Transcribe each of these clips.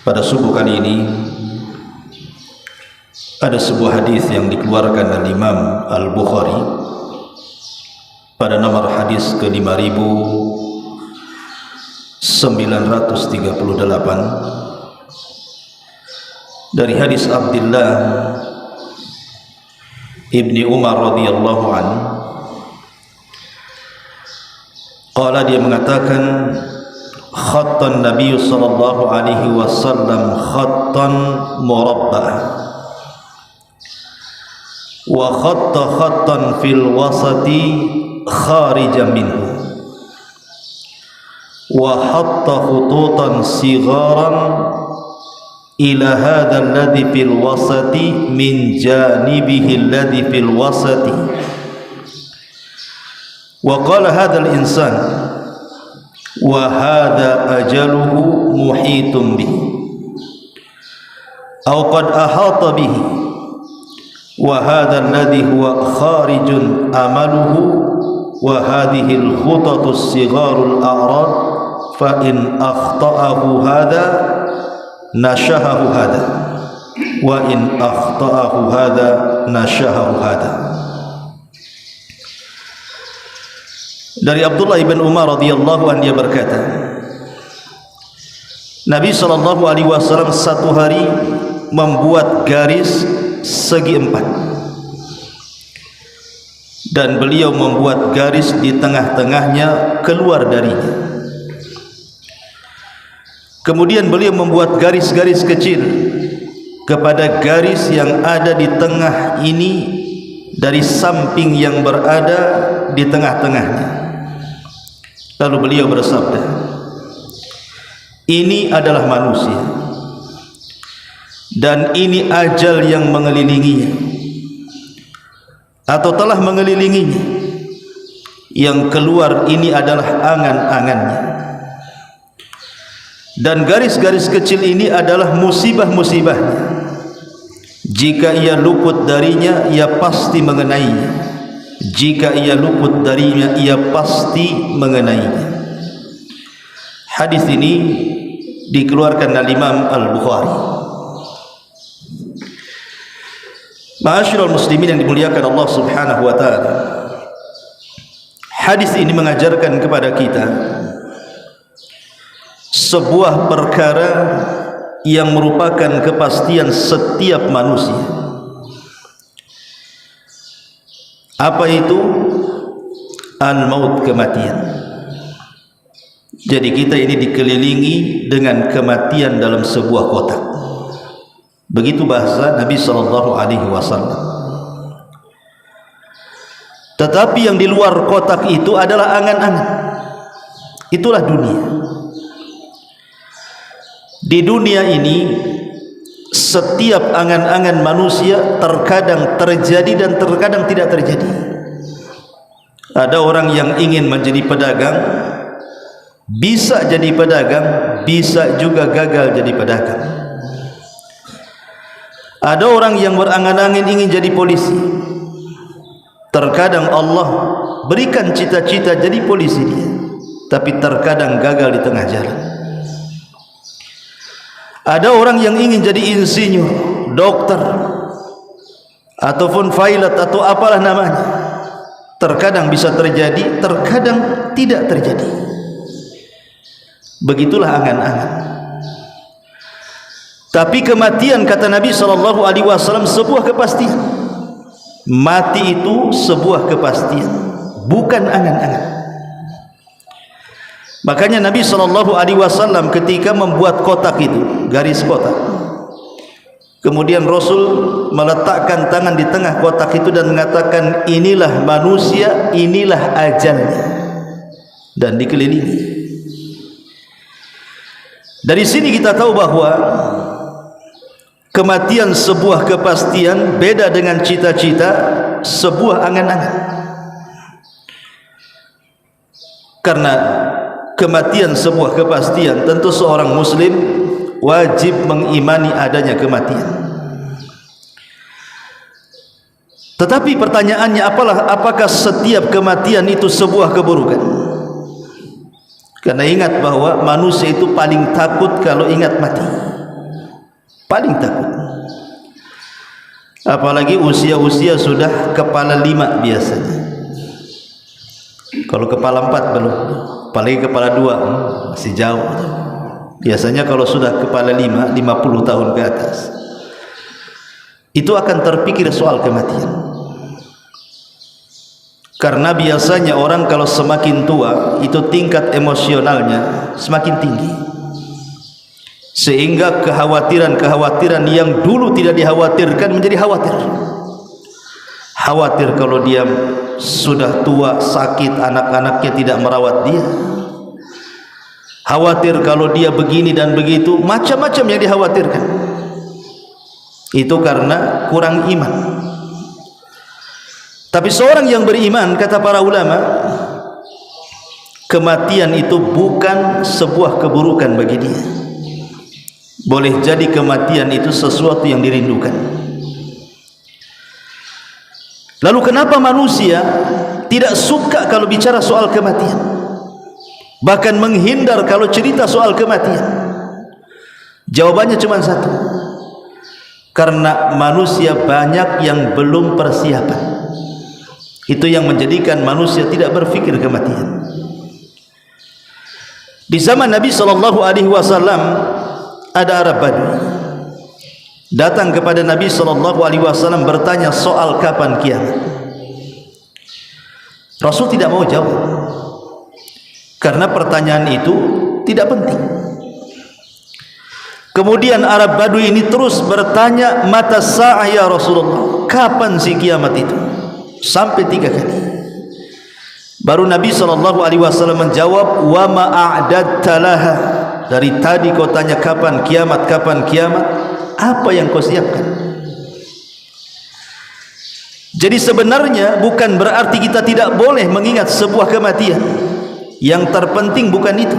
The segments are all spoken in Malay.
Pada subuh kali ini ada sebuah hadis yang dikeluarkan oleh Imam Al-Bukhari pada nomor hadis ke-5938 dari hadis Abdullah ibni Umar radhiyallahu anhu. Qala, dia mengatakan, khattan Nabi sallallahu alaihi wasallam khattan murabba'an wa khatta khattan fil wasati kharijan minhu wa hatta khututan sigharan ila hadha alladhi fil wasati min janibihi alladhi fil wasati wa qala hadha al-insan wa hadha ajaluhu muhitun bihi aw qad ahata bihi wa hadha alladhi huwa kharijun amaluhu wa hadhihi al-khutatu as-sigharu al-a'rad fa in akhta'ahu hadha nashahahu hadha wa in akhta'ahu hadha nashahahu hadha. Dari Abdullah ibn Umar radhiyallahu anhu, dia berkata, Nabi sallallahu alaihi wasallam satu hari membuat garis segi 4, dan beliau membuat garis di tengah-tengahnya keluar darinya. Kemudian beliau membuat garis-garis kecil kepada garis yang ada di tengah ini dari samping yang berada di tengah-tengahnya. Lalu beliau bersabda, ini adalah manusia dan ini ajal yang mengelilinginya atau telah mengelilinginya. Yang keluar ini adalah angan-angannya, dan garis-garis kecil ini adalah musibah-musibahnya. Jika ia luput darinya, ia pasti mengenainya. Jika ia luput darinya, ia pasti mengenainya. Hadis ini dikeluarkan oleh Imam Al-Bukhari. Ma'asyiral muslimin yang dimuliakan Allah Subhanahu wa taala, hadis ini mengajarkan kepada kita sebuah perkara yang merupakan kepastian setiap manusia. Apa itu? Al-maut, kematian. Jadi kita ini dikelilingi dengan kematian dalam sebuah kotak. Begitu bahasa Nabi sallallahu alaihi wasallam. Tetapi yang di luar kotak itu adalah angan-angan. Itulah dunia. Di dunia ini setiap angan-angan manusia terkadang terjadi dan terkadang tidak terjadi. Ada orang yang ingin menjadi pedagang, bisa jadi pedagang, bisa juga gagal jadi pedagang. Ada orang yang berangan-angan ingin jadi polisi, terkadang Allah berikan cita-cita jadi polisi dia, tapi terkadang gagal di tengah jalan. Ada orang yang ingin jadi insinyur, dokter, ataupun pilot atau apalah namanya. Terkadang bisa terjadi, terkadang tidak terjadi. Begitulah angan-angan. Tapi kematian, kata Nabi sallallahu alaihi wasallam, sebuah kepastian. Mati itu sebuah kepastian, bukan angan-angan. Makanya Nabi sallallahu alaihi wasallam ketika membuat kotak itu, garis kotak, kemudian Rasul meletakkan tangan di tengah kotak itu dan mengatakan, inilah manusia, inilah ajalnya, dan dikelilingi. Dari sini kita tahu bahwa kematian sebuah kepastian, beda dengan cita-cita sebuah angan-angan. Karena kematian sebuah kepastian, tentu seorang muslim wajib mengimani adanya kematian. Tetapi pertanyaannya, apakah setiap kematian itu sebuah keburukan? Karena ingat bahwa manusia itu paling takut kalau ingat mati. paling takut. Apalagi usia-usia sudah kepala 5 biasanya. Kalau kepala 4 belum, apalagi kepala 2 masih jauh. Biasanya kalau sudah kepala 5, 50 tahun ke atas, itu akan terpikir soal kematian. Karena biasanya orang kalau semakin tua, itu tingkat emosionalnya semakin tinggi, sehingga kekhawatiran-kekhawatiran yang dulu tidak dikhawatirkan menjadi khawatir. Khawatir kalau dia sudah tua, sakit, anak-anaknya tidak merawat dia. Khawatir kalau dia begini dan begitu, macam-macam yang dikhawatirkan. Itu karena kurang iman. Tapi seorang yang beriman, kata para ulama, kematian itu bukan sebuah keburukan bagi dia. Boleh jadi kematian itu sesuatu yang dirindukan. Lalu kenapa manusia tidak suka kalau bicara soal kematian, bahkan menghindar kalau cerita soal kematian? Jawabannya cuma satu: karena manusia banyak yang belum persiapan. Itu yang menjadikan manusia tidak berfikir kematian. Di zaman Nabi SAW ada Arab Badui datang kepada Nabi SAW bertanya soal kapan kiamat. Rasul tidak mau jawab karena pertanyaan itu tidak penting. Kemudian Arab Badui ini terus bertanya, mata sa'ah ya Rasulullah, kapan si kiamat itu? Sampai 3 kali. Baru Nabi SAW menjawab, wa ma'a'dadta laha, dari tadi kau tanya kapan kiamat, kapan kiamat, apa yang kau siapkan? Jadi sebenarnya bukan berarti kita tidak boleh mengingat sebuah kematian. Yang terpenting bukan itu.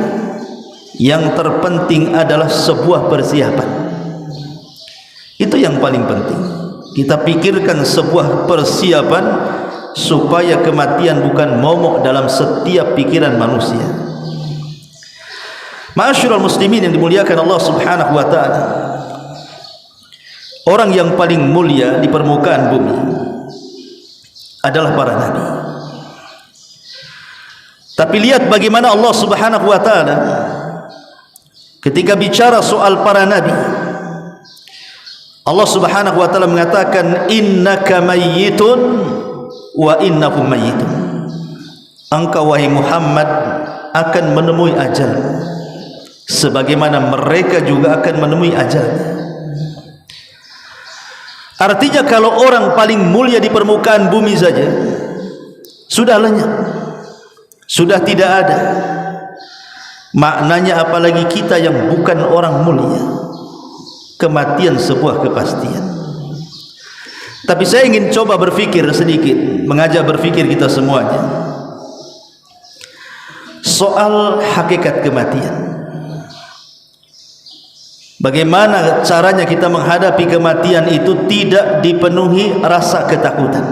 Yang terpenting adalah sebuah persiapan. Itu yang paling penting. Kita pikirkan sebuah persiapan supaya kematian bukan momok dalam setiap pikiran manusia. Ma'asyiral muslimin yang dimuliakan Allah Subhanahu wa taala, orang yang paling mulia di permukaan bumi adalah para nabi. Tapi lihat bagaimana Allah Subhanahu wa taala ketika bicara soal para nabi, Allah Subhanahu wa taala mengatakan, innaka mayyitun wa innahum mayyitun. Engkau wahai Muhammad akan menemui ajal sebagaimana mereka juga akan menemui ajal. Artinya kalau orang paling mulia di permukaan bumi saja sudah lenyap, sudah tidak ada, maknanya apalagi kita yang bukan orang mulia. Kematian sebuah kepastian. Tapi saya ingin coba berfikir sedikit, mengajak berfikir kita semuanya soal hakikat kematian. Bagaimana caranya kita menghadapi kematian itu tidak dipenuhi rasa ketakutan.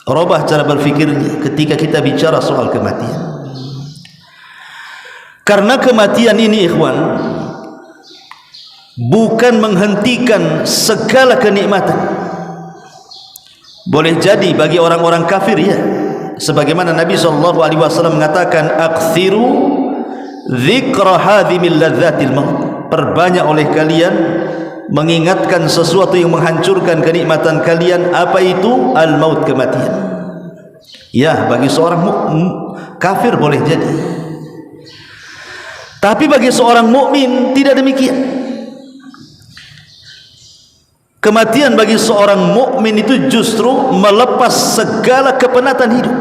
Rubah cara berfikirnya ketika kita bicara soal kematian. Karena kematian ini, ikhwan, bukan menghentikan segala kenikmatan. Boleh jadi bagi orang-orang kafir, ya, sebagaimana Nabi SAW mengatakan, akthiru dzikra hadhimil ladzatil maut, perbanyak oleh kalian mengingatkan sesuatu yang menghancurkan kenikmatan kalian. Apa itu? Al maut, kematian. Ya, bagi seorang kafir boleh jadi, tapi bagi seorang mukmin tidak demikian. Kematian bagi seorang mukmin itu justru melepas segala kepenatan hidup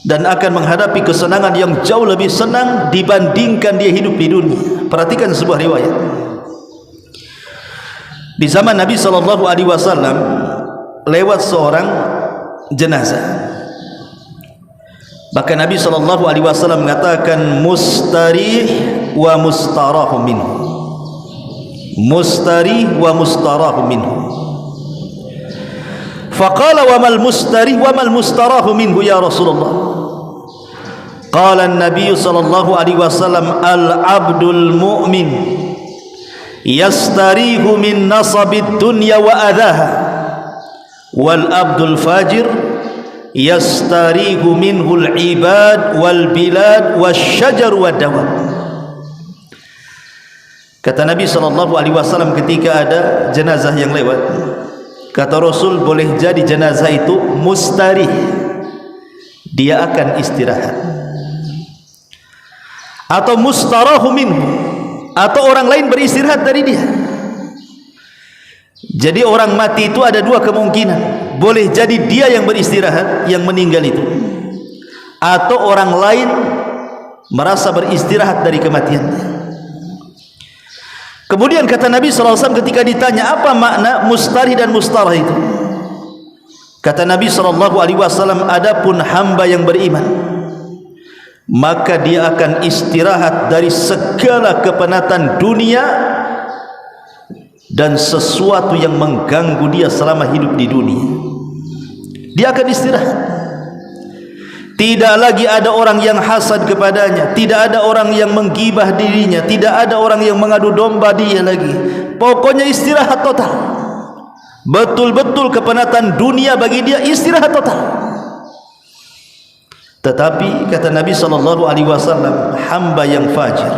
dan akan menghadapi kesenangan yang jauh lebih senang dibandingkan dia hidup di dunia. Perhatikan sebuah riwayat. Di zaman Nabi SAW lewat seorang jenazah. Bahkan Nabi SAW mengatakan, mustarih wa mustarahu minhu. Mustari wa mustarahu minhu. Faqala wa mal mustari wa mal mustarahu minhu ya Rasulullah. Qala an-nabiy sallallahu alaihi wasallam, al abdul mu'min yastarihu min nasabid dunya wa adhaha, wal abdul fajir yastarihu minhul ibad wal bilad wasyajar wad dawab. Kata Nabi SAW ketika ada jenazah yang lewat, kata Rasul, boleh jadi jenazah itu mustarih, dia akan istirahat, atau mustarahu minhu, atau orang lain beristirahat dari dia. Jadi orang mati itu ada dua kemungkinan, boleh jadi dia yang beristirahat, yang meninggal itu, atau orang lain merasa beristirahat dari kematiannya. Kemudian kata Nabi SAW ketika ditanya apa makna mustarih dan mustarah itu, kata Nabi SAW, adapun hamba yang beriman, maka dia akan istirahat dari segala kepenatan dunia dan sesuatu yang mengganggu dia selama hidup di dunia. Dia akan istirahat. Tidak lagi ada orang yang hasad kepadanya, tidak ada orang yang menggibah dirinya, tidak ada orang yang mengadu domba dia lagi. Pokoknya istirahat total. Betul-betul kepenatan dunia bagi dia istirahat total. Tetapi kata Nabi SAW, hamba yang fajir,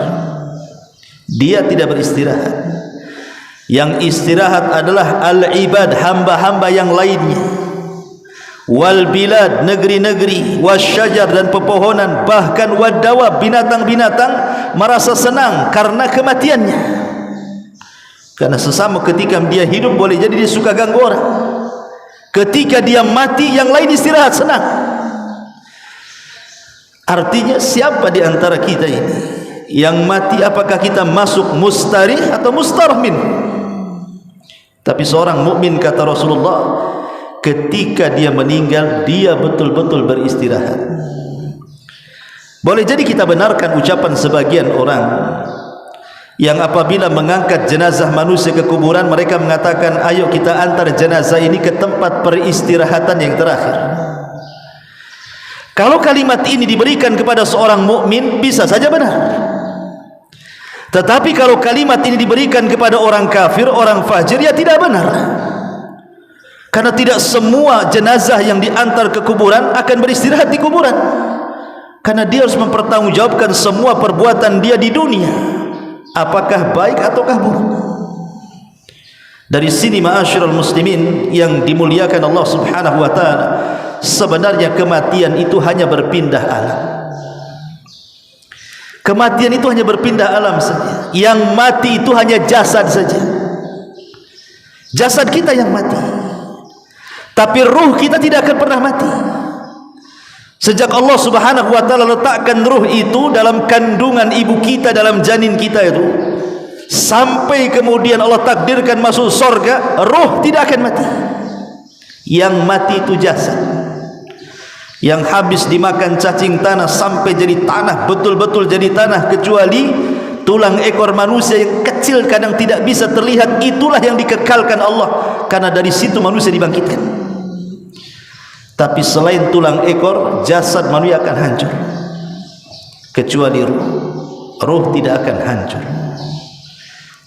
dia tidak beristirahat. Yang istirahat adalah al-ibad, hamba-hamba yang lainnya, wal bilad, negeri-negeri, wasyajar, dan pepohonan, bahkan wadawab, binatang-binatang merasa senang karena kematiannya. Karena sesama ketika dia hidup boleh jadi dia suka ganggu orang, ketika dia mati yang lain istirahat senang. Artinya siapa di antara kita ini yang mati, apakah kita masuk mustarih atau mustarah min? Tapi seorang mukmin, kata Rasulullah, ketika dia meninggal dia betul-betul beristirahat. Boleh jadi kita benarkan ucapan sebagian orang yang apabila mengangkat jenazah manusia ke kuburan, mereka mengatakan, ayo kita antar jenazah ini ke tempat peristirahatan yang terakhir. Kalau kalimat ini diberikan kepada seorang mukmin bisa saja benar. Tetapi kalau kalimat ini diberikan kepada orang kafir, orang fajir, ya tidak benar. Karena tidak semua jenazah yang diantar ke kuburan akan beristirahat di kuburan. Karena dia harus mempertanggungjawabkan semua perbuatan dia di dunia, apakah baik ataukah buruk. Dari sini ma'asyiral muslimin yang dimuliakan Allah Subhanahu wa taala, sebenarnya kematian itu hanya berpindah alam. Kematian itu hanya berpindah alam saja. Yang mati itu hanya jasad saja. Jasad kita yang mati, tapi ruh kita tidak akan pernah mati. Sejak Allah Subhanahu wa taala letakkan ruh itu dalam kandungan ibu kita, dalam janin kita itu, sampai kemudian Allah takdirkan masuk surga, ruh tidak akan mati. Yang mati itu jasad, yang habis dimakan cacing tanah sampai jadi tanah, betul-betul jadi tanah, kecuali tulang ekor manusia yang kecil kadang tidak bisa terlihat, itulah yang dikekalkan Allah, karena dari situ manusia dibangkitkan. Tapi selain tulang ekor, jasad manusia akan hancur, kecuali ruh. Ruh tidak akan hancur.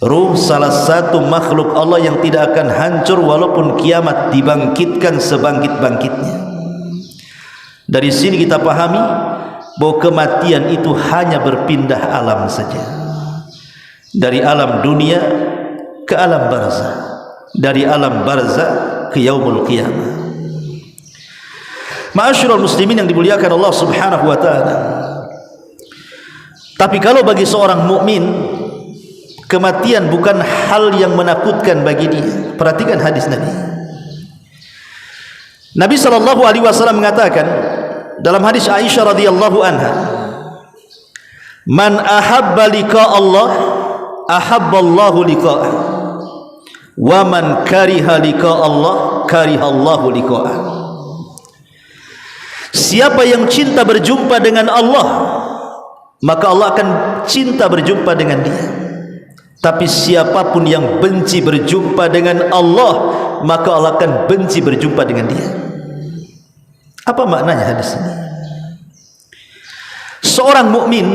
Ruh salah satu makhluk Allah yang tidak akan hancur walaupun kiamat, dibangkitkan sebangkit-bangkitnya. Dari sini kita pahami bahwa kematian itu hanya berpindah alam saja, dari alam dunia ke alam barzah, dari alam barzah ke yaumul qiyamah. Ma'asyiral muslimin yang dimuliakan Allah Subhanahu wa taala. Tapi kalau bagi seorang mukmin, kematian bukan hal yang menakutkan bagi dia. Perhatikan hadis Nabi. Nabi SAW mengatakan dalam hadis Aisyah radhiyallahu anha, man ahabba liqa Allah ahabba Allahu liqa'ah, wa man kariha liqa Allah kariha Allahu liqa'ah. Siapa yang cinta berjumpa dengan Allah, maka Allah akan cinta berjumpa dengan dia. Tapi siapapun yang benci berjumpa dengan Allah, maka Allah akan benci berjumpa dengan dia. Apa maknanya hadis ini? Seorang mukmin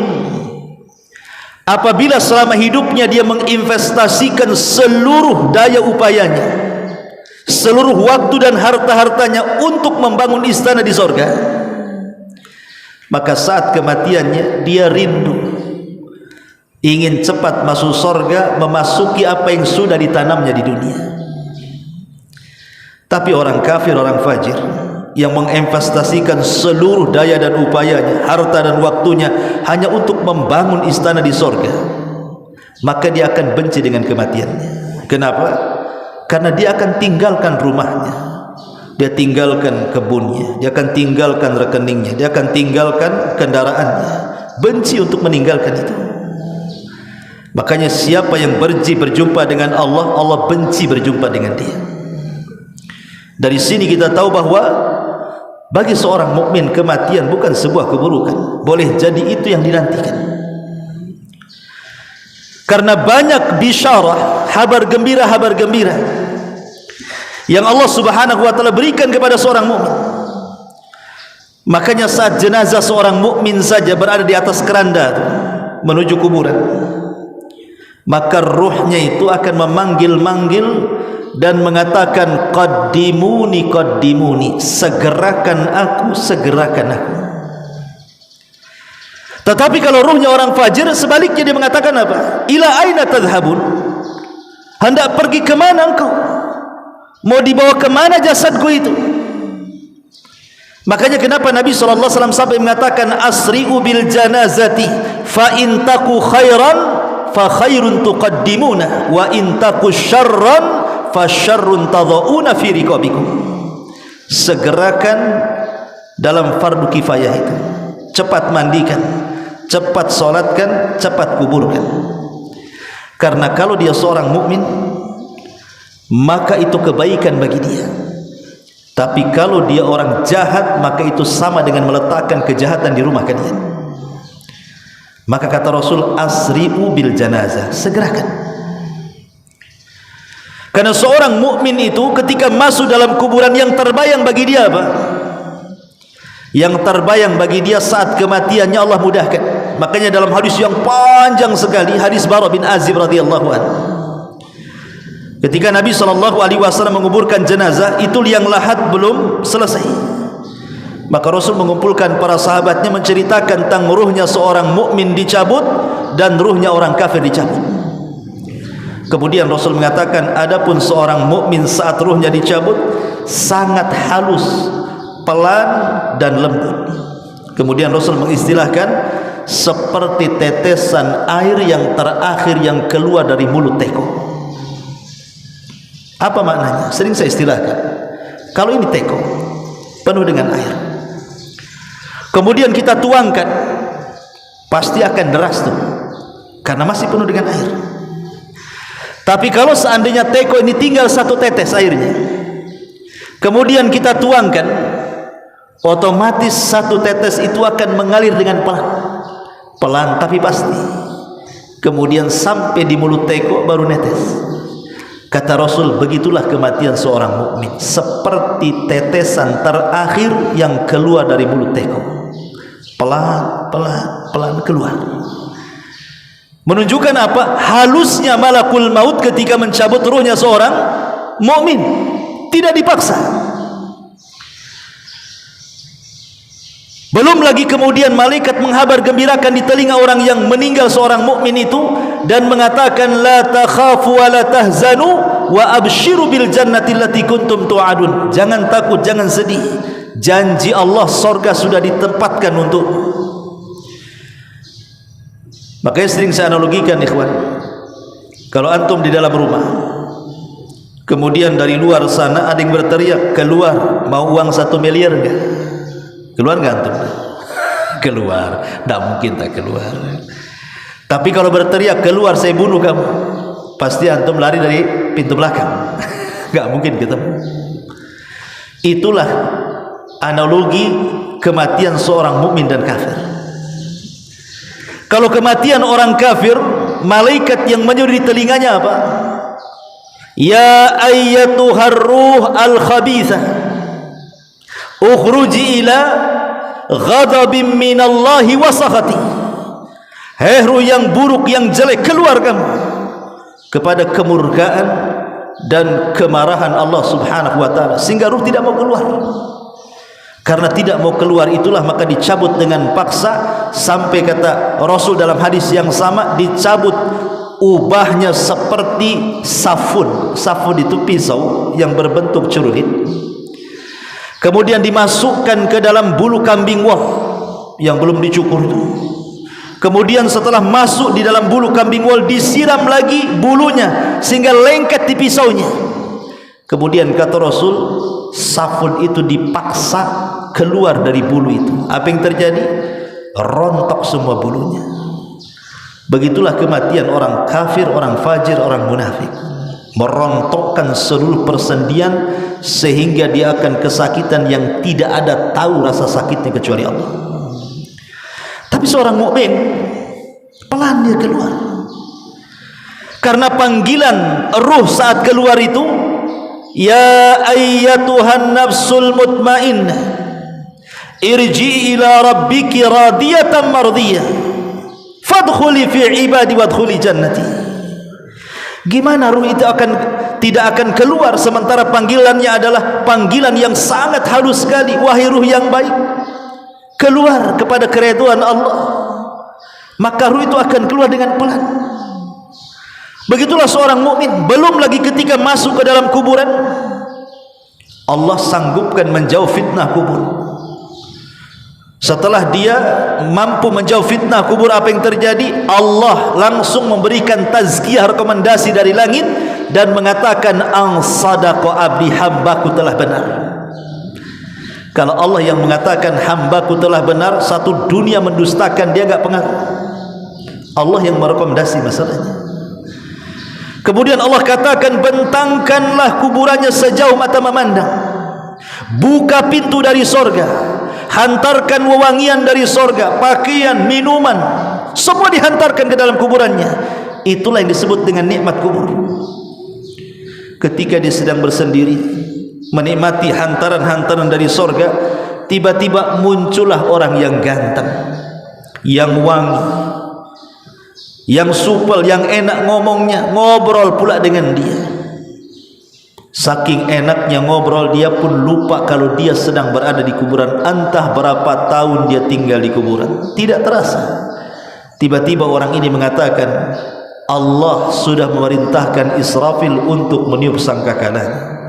apabila selama hidupnya dia menginvestasikan seluruh daya upayanya, seluruh waktu dan harta-hartanya untuk membangun istana di sorga, maka saat kematiannya dia rindu, ingin cepat masuk sorga, memasuki apa yang sudah ditanamnya di dunia. Tapi orang kafir, orang fajir yang menginvestasikan seluruh daya dan upayanya, harta dan waktunya hanya untuk membangun istana di sorga, maka dia akan benci dengan kematiannya. Kenapa? Karena dia akan tinggalkan rumahnya, dia tinggalkan kebunnya, dia akan tinggalkan rekeningnya, dia akan tinggalkan kendaraannya, benci untuk meninggalkan itu. Makanya siapa yang berjumpa dengan Allah, Allah benci berjumpa dengan dia. Dari sini kita tahu bahwa bagi seorang mukmin kematian bukan sebuah keburukan, boleh jadi itu yang dinantikan. Karena banyak bisyarah, kabar gembira yang Allah Subhanahu wa taala berikan kepada seorang mukmin. Makanya saat jenazah seorang mukmin saja berada di atas keranda menuju kuburan, maka ruhnya itu akan memanggil-manggil dan mengatakan qaddimuni qaddimuni, segerakan aku, segerakan aku. Tetapi kalau ruhnya orang fajir, sebaliknya dia mengatakan apa? Ila aina tadhhabun, hendak pergi ke mana engkau? Mau dibawa ke mana jasadku itu? Makanya kenapa Nabi SAW sampai mengatakan asri'u bil janazati fa in taku khairan fa khairun tuqaddimuna wa in taku syarran fa syarrun tadhauna fi riqabikum. Segerakan dalam fardu kifayah itu, cepat mandikan, cepat solatkan, cepat kuburkan. Karena kalau dia seorang mukmin, maka itu kebaikan bagi dia. Tapi kalau dia orang jahat, maka itu sama dengan meletakkan kejahatan di rumah kalian. Maka kata Rasul, asri'u bil janazah, segerakan. Karena seorang mukmin itu ketika masuk dalam kuburan, yang terbayang bagi dia apa? Yang terbayang bagi dia saat kematiannya Allah mudahkan. Makanya dalam hadis yang panjang sekali, hadis Bara bin Azib radhiyallahu anhu, ketika Nabi SAW menguburkan jenazah, itu liang lahat belum selesai, maka Rasul mengumpulkan para sahabatnya menceritakan tentang ruhnya seorang mukmin dicabut dan ruhnya orang kafir dicabut. Kemudian Rasul mengatakan, adapun seorang mukmin saat ruhnya dicabut sangat halus, pelan dan lembut. Kemudian Rasul mengistilahkan seperti tetesan air yang terakhir yang keluar dari mulut teko. Apa maknanya? Sering saya istilahkan, kalau ini teko penuh dengan air, kemudian kita tuangkan, pasti akan deras tuh, karena masih penuh dengan air. Tapi kalau seandainya teko ini tinggal satu tetes airnya, kemudian kita tuangkan, otomatis satu tetes itu akan mengalir dengan pelan tapi pasti. Kemudian sampai di mulut teko baru netes. Kata Rasul, begitulah kematian seorang mukmin, seperti tetesan terakhir yang keluar dari mulut teko, pelan keluar. Menunjukkan apa? Halusnya malakul maut ketika mencabut ruhnya seorang mukmin, tidak dipaksa. Belum lagi kemudian malaikat menghabar gembirakan di telinga orang yang meninggal seorang mukmin itu dan mengatakan la takhafu wa la tahzanu wa abshiru bil jannati allati kuntum tu'adun. Jangan takut, jangan sedih, janji Allah surga sudah ditempatkan untuk. Makanya sering saya analogikan, ikhwan, kalau antum di dalam rumah, kemudian dari luar sana ada yang berteriak, keluar, mau uang 1 miliar enggak? Keluar enggak antum? Keluar, tidak mungkin tak keluar. Tapi kalau berteriak, keluar saya bunuh kamu, pasti antum lari dari pintu belakang, enggak mungkin ketemu. Itulah analogi kematian seorang mukmin dan kafir. Kalau kematian orang kafir, malaikat yang menyuruh di telinganya apa? Ya ayyatuhar ruh al-khabithah, ukhruji ila ghadabin minallahi wa sakhati. Hei ruh yang buruk, yang jelek, keluar kamu kepada kemurkaan dan kemarahan Allah subhanahu wa ta'ala. Sehingga ruh tidak mau keluar. Karena tidak mau keluar itulah maka dicabut dengan paksa, sampai kata Rasul dalam hadis yang sama, dicabut ubahnya seperti safun. Safun itu pisau yang berbentuk celurit. Kemudian dimasukkan ke dalam bulu kambing wol yang belum dicukur itu. Kemudian setelah masuk di dalam bulu kambing wol, disiram lagi bulunya sehingga lengket di pisaunya. Kemudian kata Rasul, safun itu dipaksa keluar dari bulu itu. Apa yang terjadi? Rontok semua bulunya. Begitulah kematian orang kafir, orang fajir, orang munafik. Merontokkan seluruh persendian sehingga dia akan kesakitan yang tidak ada tahu rasa sakitnya kecuali Allah. Tapi seorang mukmin pelan dia keluar. Karena panggilan ruh saat keluar itu, ya ayyatuhan nafsul mutmainnah irji'i ila rabbiki radiyatan mardiyah fadkhuli fi ibadi wadkhuli jannati. Gimana ruh itu tidak akan keluar sementara panggilannya adalah panggilan yang sangat halus sekali. Wahai ruh yang baik, keluar kepada keridhaan Allah. Maka ruh itu akan keluar dengan pelan. Begitulah seorang mukmin, belum lagi ketika masuk ke dalam kuburan, Allah sanggupkan menjauh fitnah kubur. Setelah dia mampu menjauh fitnah kubur, apa yang terjadi? Allah langsung memberikan tazkiyah, rekomendasi dari langit dan mengatakan, an sadaqa abdi, hambaku telah benar. Kalau Allah yang mengatakan hambaku telah benar, satu dunia mendustakan, dia enggak pengaruh. Allah yang merekomendasi masalahnya. Kemudian Allah katakan, bentangkanlah kuburannya sejauh mata memandang, buka pintu dari sorga, hantarkan wewangian dari sorga, pakaian, minuman, semua dihantarkan ke dalam kuburannya. Itulah yang disebut dengan nikmat kubur. Ketika dia sedang bersendiri menikmati hantaran-hantaran dari sorga, tiba-tiba muncullah orang yang ganteng, yang wangi, yang supel, yang enak ngomongnya, ngobrol pula dengan dia. Saking enaknya ngobrol, dia pun lupa kalau dia sedang berada di kuburan. Entah berapa tahun dia tinggal di kuburan, tidak terasa. Tiba-tiba orang ini mengatakan, Allah sudah memerintahkan Israfil untuk meniup sangkakalanya.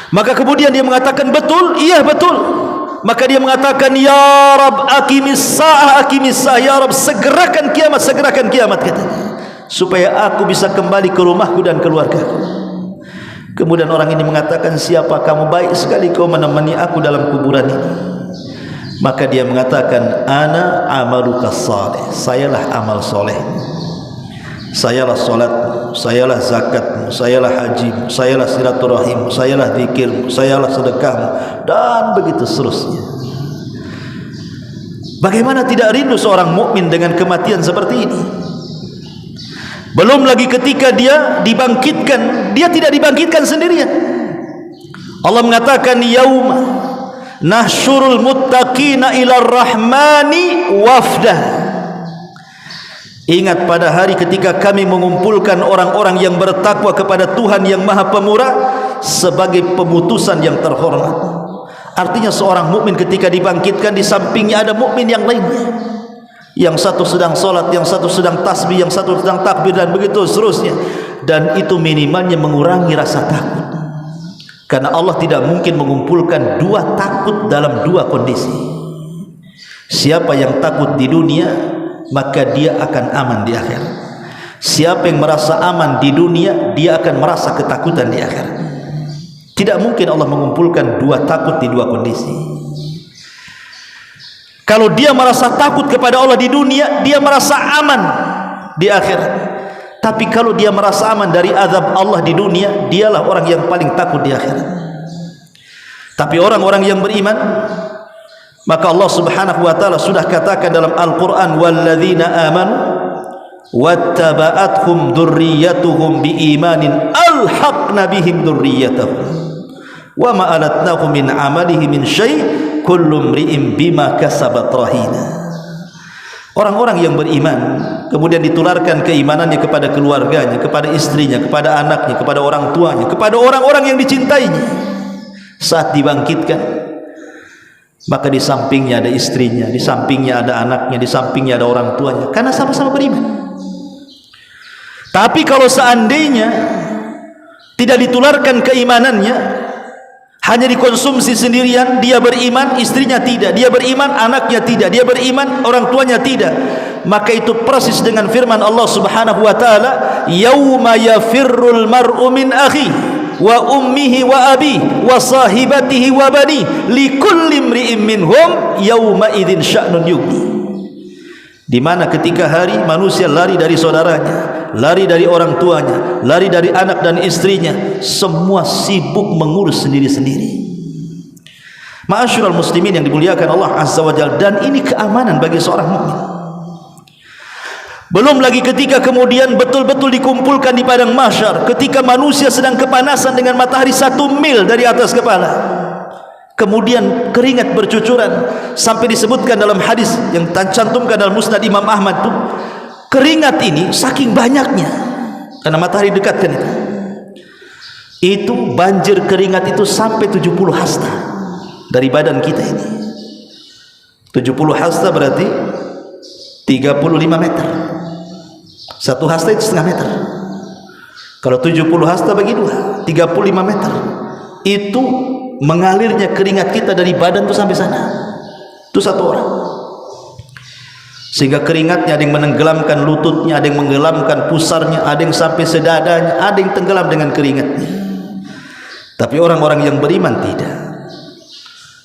Maka kemudian dia mengatakan, betul, iya betul. Maka dia mengatakan, ya Rab, aqimis sa'ah, ya Rab, segerakan kiamat katanya, supaya aku bisa kembali ke rumahku dan keluargaku. Kemudian orang ini mengatakan, siapa kamu? Baik sekali kau menemani aku dalam kuburan ini. Maka dia mengatakan, ana amaluka salih, sayalah amal soleh, sayalah solatmu, sayalah zakatmu, sayalah hajimu, sayalah silaturahimmu, sayalah zikirmu, sayalah sedekahmu, dan begitu seterusnya. Bagaimana tidak rindu seorang mukmin dengan kematian seperti ini? Belum lagi ketika dia dibangkitkan, dia tidak dibangkitkan sendirian. Allah mengatakan, yauma nahsyurul muttaqina ila rahmani wafda. Ingat pada hari ketika kami mengumpulkan orang-orang yang bertakwa kepada Tuhan yang Maha Pemurah sebagai pemutusan yang terhormat. Artinya seorang mukmin ketika dibangkitkan, di sampingnya ada mukmin yang lainnya. Yang satu sedang solat, yang satu sedang tasbih, yang satu sedang takbir, dan begitu seterusnya. Dan itu minimalnya mengurangi rasa takut. Karena Allah tidak mungkin mengumpulkan dua takut dalam dua kondisi. Siapa yang takut di dunia, maka dia akan aman di akhirat. Siapa yang merasa aman di dunia, dia akan merasa ketakutan di akhirat. Tidak mungkin Allah mengumpulkan dua takut di dua kondisi. Kalau dia merasa takut kepada Allah di dunia, dia merasa aman di akhirat. Tapi kalau dia merasa aman dari azab Allah di dunia, dialah orang yang paling takut di akhirat. Tapi orang-orang yang beriman, maka Allah subhanahu wa ta'ala sudah katakan dalam Al-Quran, walladzina amanu wattaba'athum dzurriyyatuhum biimanin alhaqna bihim dzurriyyatahum wa ma alatnahum min amalihi min syai' kullu mri'in bima kasabat rahina. Orang-orang yang beriman kemudian ditularkan keimanannya kepada keluarganya, kepada istrinya, kepada anaknya, kepada orang tuanya, kepada orang-orang yang dicintainya. Saat dibangkitkan, maka di sampingnya ada istrinya, di sampingnya ada anaknya, di sampingnya ada orang tuanya, karena sama-sama beriman. Tapi kalau seandainya tidak ditularkan keimanannya, hanya dikonsumsi sendirian, dia beriman, istrinya tidak, dia beriman, anaknya tidak, dia beriman, orang tuanya tidak, maka itu persis dengan firman Allah Subhanahu wa taala, yauma yafirrul mar'u min akhi wa ummihi wa abi wa sahibatihi wa bani likulli imri'in minhum yauma idzin sya'nun yughni. Di mana ketika hari manusia lari dari saudaranya, lari dari orang tuanya, lari dari anak dan istrinya, semua sibuk mengurus sendiri-sendiri. Ma'asyiral muslimin yang dimuliakan Allah Azza wa Jalla, dan ini keamanan bagi seorang mukmin. Belum lagi ketika kemudian betul-betul dikumpulkan di padang mahsyar, ketika manusia sedang kepanasan dengan matahari 1 mil dari atas kepala, kemudian keringat bercucuran, sampai disebutkan dalam hadis yang tercantumkan dalam Musnad Imam Ahmad tuh, keringat ini saking banyaknya karena matahari dekatkan itu banjir keringat itu sampai 70 hasta dari badan kita ini. 70 hasta berarti 35 meter. 1 hasta itu setengah meter. Kalau 70 hasta bagi 2, 35 meter. Itu mengalirnya keringat kita dari badan itu sampai sana. Itu satu orang. Sehingga keringatnya ada yang menenggelamkan lututnya, ada yang menenggelamkan pusarnya, ada yang sampai sedadanya, ada yang tenggelam dengan keringatnya. Tapi orang-orang yang beriman tidak.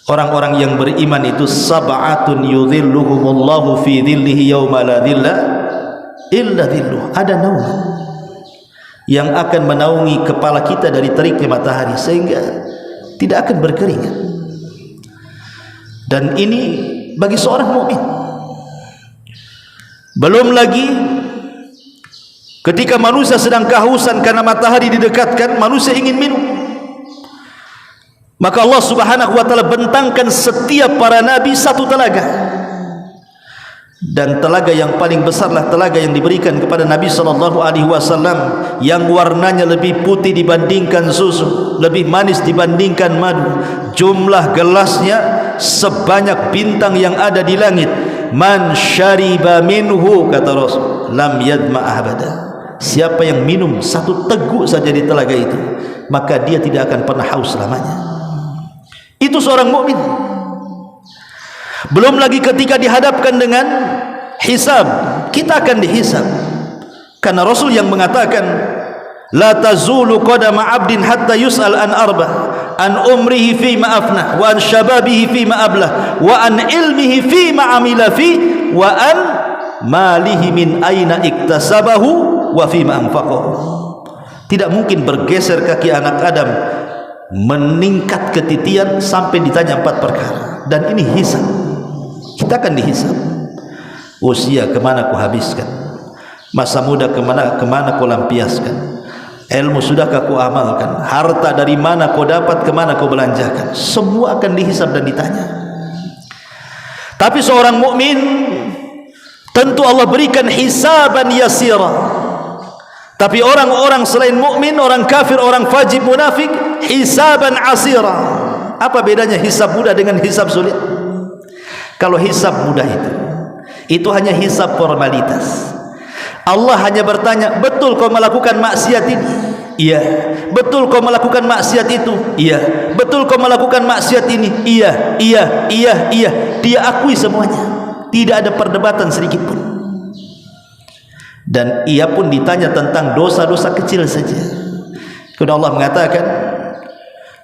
Orang-orang yang beriman itu sab'atun yudhilluhumullahu fi dhillihi yawma la dhilla illa dhilluh. Ada naungan yang akan menaungi kepala kita dari teriknya matahari sehingga tidak akan berkeringat. Dan ini bagi seorang mukmin. Belum lagi ketika manusia sedang kehausan karena matahari didekatkan, manusia ingin minum, maka Allah Subhanahu wa taala bentangkan setiap para nabi satu telaga. Dan telaga yang paling besarlah telaga yang diberikan kepada Nabi sallallahu alaihi wasallam, yang warnanya lebih putih dibandingkan susu, lebih manis dibandingkan madu, jumlah gelasnya sebanyak bintang yang ada di langit. Man syariba minhu, kata Rasul, lam yadma abada. Siapa yang minum satu teguk saja di telaga itu, maka dia tidak akan pernah haus selamanya. Itu seorang mukmin. Belum lagi ketika dihadapkan dengan hisab, kita akan dihisab. Karena Rasul yang mengatakan, la tazulu qadama 'abdin hatta yus'al an arba, an umrihi fi ma afna, wa an shababihi fi ma ablah, wa an ilmihi fi ma amila fi, wa an malihi min aina iktasabahu wa fi ma anfaqahu. Tidak mungkin bergeser kaki anak Adam meningkat ketitian sampai ditanya 4 perkara. Dan ini hisab. Kita akan dihisab. Usia kemana kau habiskan, masa muda kemana kau lampiaskan, ilmu sudahkah kau amalkan, harta dari mana kau dapat, kemana kau belanjakan. Semua akan dihisab dan ditanya. Tapi seorang mukmin tentu Allah berikan hisaban yasira. Tapi orang-orang selain mukmin, orang kafir, orang fajir, munafik, hisaban asira. Apa bedanya hisab mudah dengan hisab sulit? Kalau hisab mudah itu hanya hisab formalitas. Allah hanya bertanya, betul kau melakukan maksiat ini? Iya. Betul kau melakukan maksiat itu? Iya. Betul kau melakukan maksiat ini? Iya, iya, iya, iya. Dia akui semuanya. Tidak ada perdebatan sedikit pun. Dan ia pun ditanya tentang dosa-dosa kecil saja. Kemudian Allah mengatakan,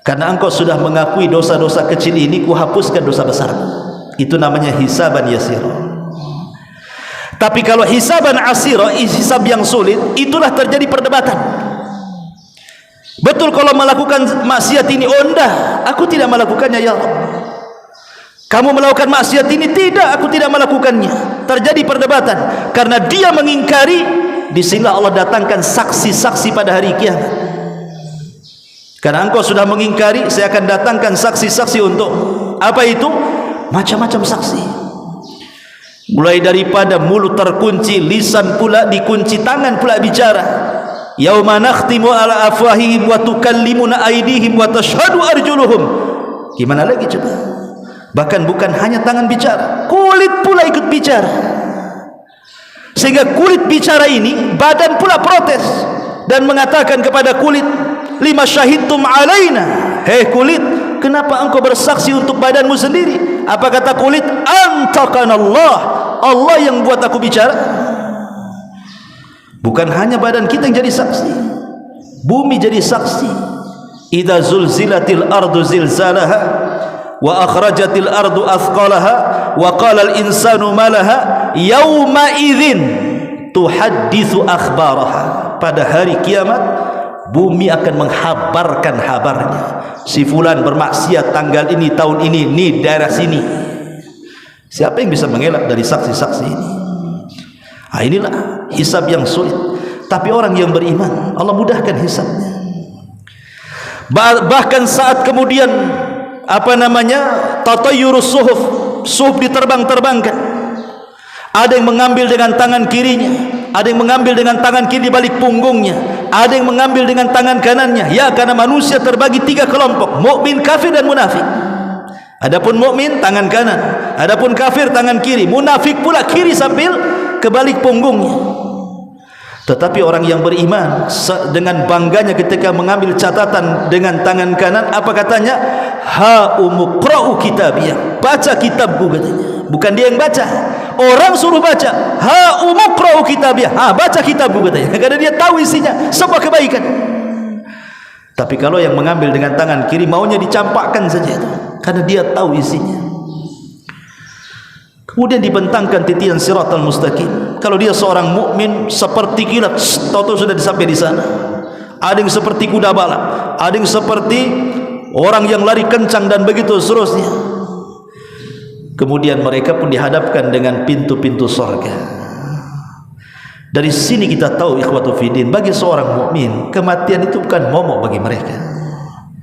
karena engkau sudah mengakui dosa-dosa kecil ini, ku hapuskan dosa besar. Itu namanya hisaban yasir. Tapi kalau hisaban asira, hisab yang sulit, itulah terjadi perdebatan. Betul kalau melakukan maksiat ini? Oh enggak, aku tidak melakukannya ya Allah. Kamu melakukan maksiat ini? Tidak, aku tidak melakukannya. Terjadi perdebatan karena dia mengingkari. Disinilah Allah datangkan saksi-saksi pada hari kiamat. Karena engkau sudah mengingkari, saya akan datangkan saksi-saksi untuk apa itu? Macam-macam saksi. Mulai daripada mulut terkunci, lisan pula dikunci, tangan pula bicara. Yauma nakhtimu ala afwahihim wa tukallimuna aydihim wa tashhadu arjuluhum. Gimana lagi coba? Bahkan bukan hanya tangan bicara, kulit pula ikut bicara. Sehingga kulit bicara ini, badan pula protes dan mengatakan kepada kulit, lima syahidtum alaina. Hei kulit, kenapa engkau bersaksi untuk badanmu sendiri? Apa kata kulit? Antaqanallah, Allah yang buat aku bicara. Bukan hanya badan kita yang jadi saksi, bumi jadi saksi. Idza zulzilatil ardu zilzalaha wa akhrajatil ardu athqalaha wa qala al insanu malaha yauma idzin tuhadditsu akhbaraha. Pada hari kiamat bumi akan menghabarkan habarnya. Si fulan bermaksiat tanggal ini, tahun ini, nih daerah sini. Siapa yang bisa mengelak dari saksi-saksi ini? Nah, inilah hisab yang sulit. Tapi orang yang beriman, Allah mudahkan hisabnya. Bahkan saat kemudian tatayyurus suhuf diterbang-terbangkan. Ada yang mengambil dengan tangan kirinya, ada yang mengambil dengan tangan kiri di balik punggungnya, ada yang mengambil dengan tangan kanannya. Ya, karena manusia terbagi 3 kelompok, mukmin, kafir dan munafik. Adapun mukmin tangan kanan, adapun kafir tangan kiri, munafik pula kiri sambil kebalik punggungnya. Tetapi orang yang beriman dengan bangganya ketika mengambil catatan dengan tangan kanan, apa katanya? Ha umqra'u kitabiyah, baca kitabku katanya. Bukan dia yang baca, orang suruh baca. Ha umqra'u kitabiyah, ha baca kitabku katanya. Karena dia tahu isinya semua kebaikan. Tapi kalau yang mengambil dengan tangan kiri, maunya dicampakkan saja itu, karena dia tahu isinya. Kemudian dibentangkan titian siratal mustaqim. Kalau dia seorang mukmin seperti kilat, tahu-tahu sudah sampai di sana. Ada yang seperti kuda balap, ada yang seperti orang yang lari kencang dan begitu seterusnya. Kemudian mereka pun dihadapkan dengan pintu-pintu surga. Dari sini kita tahu ikhwatu fiddin, bagi seorang mukmin kematian itu bukan momok bagi mereka.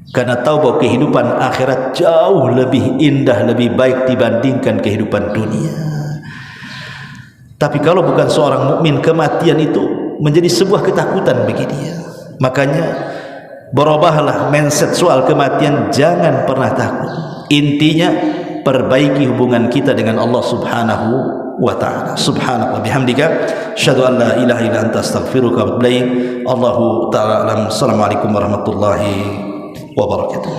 Karena tahu bahwa kehidupan akhirat jauh lebih indah, lebih baik dibandingkan kehidupan dunia. Tapi kalau bukan seorang mukmin, kematian itu menjadi sebuah ketakutan bagi dia. Makanya berubahlah mindset soal kematian, jangan pernah takut. Intinya perbaiki hubungan kita dengan Allah Subhanahu wa ta'ala. Subhanallah bihamdika asyhadu an la ilaha illa anta astaghfiruka wa atubu ilaik. Allahu ta'ala alam. Assalamualaikum warahmatullahi wabarakatuh.